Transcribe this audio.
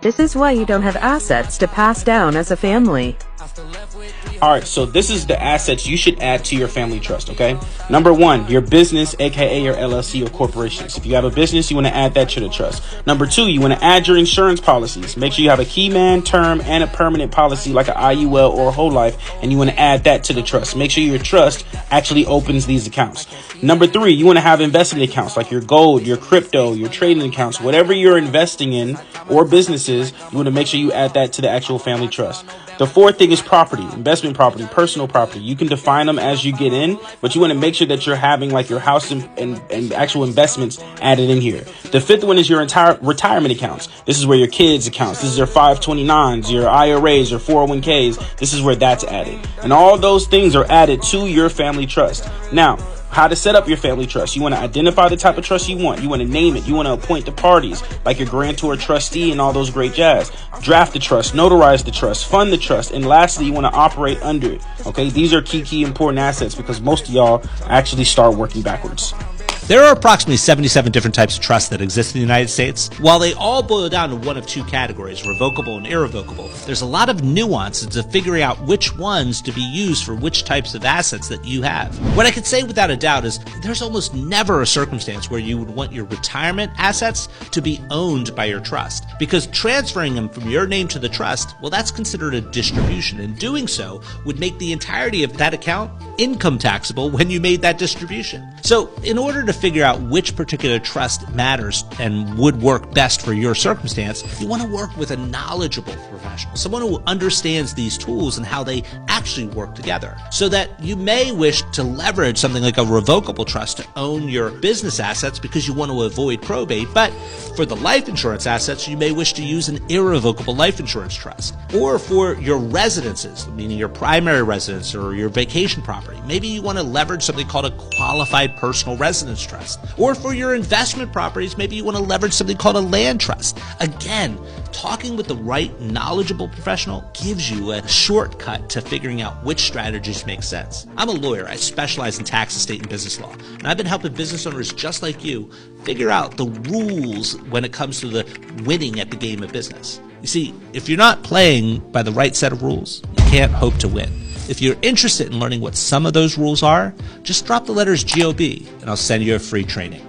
This is why you don't have assets to pass down as a family. All right, so this is the assets you should add to your family trust, okay? Number one, your business, aka your LLC or corporations. If you have a business, you want to add that to the trust. Number two, you want to add your insurance policies. Make sure you have a key man, term, and a permanent policy like an IUL or a whole life, and you want to add that to the trust. Make sure your trust actually opens these accounts. Number three, you want to have investment accounts like your gold, your crypto, your trading accounts, whatever you're investing in or businesses, you want to make sure you add that to the actual family trust. The fourth thing is property, investment property, personal property. You can define them as you get in, but you want to make sure that you're having like your house and actual investments added in here. The fifth one is your entire retirement accounts. This is where your kids' accounts, this is your 529s, your IRAs, your 401ks. This is where that's added. And all those things are added to your family trust. Now, how to set up your family trust. You want to identify the type of trust you want. You want to name it. You want to appoint the parties like your grantor trustee and all those great jazz. Draft the trust, notarize the trust, fund the trust, and lastly, you want to operate under it. Okay, these are key important assets because most of y'all actually start working backwards. There are approximately 77 different types of trusts that exist in the United States. While they all boil down to one of two categories, revocable and irrevocable, there's a lot of nuance into figuring out which ones to be used for which types of assets that you have. What I can say without a doubt is there's almost never a circumstance where you would want your retirement assets to be owned by your trust, because transferring them from your name to the trust, well, that's considered a distribution, and doing so would make the entirety of that account income taxable when you made that distribution. So in order to figure out which particular trust matters and would work best for your circumstance, you want to work with a knowledgeable professional, someone who understands these tools and how they actually work together, so that you may wish to leverage something like a revocable trust to own your business assets because you want to avoid probate, but for the life insurance assets, you may wish to use an irrevocable life insurance trust. Or for your residences, meaning your primary residence or your vacation property, maybe you want to leverage something called a qualified personal residence trust. Or for your investment properties, maybe you want to leverage something called a land trust. Again, talking with the right knowledgeable professional gives you a shortcut to figuring out which strategies make sense. I'm a lawyer. I specialize in tax, estate, and business law. And I've been helping business owners just like you figure out the rules when it comes to the winning at the game of business. You see, if you're not playing by the right set of rules, you can't hope to win. If you're interested in learning what some of those rules are, just drop the letters GOB and I'll send you a free training.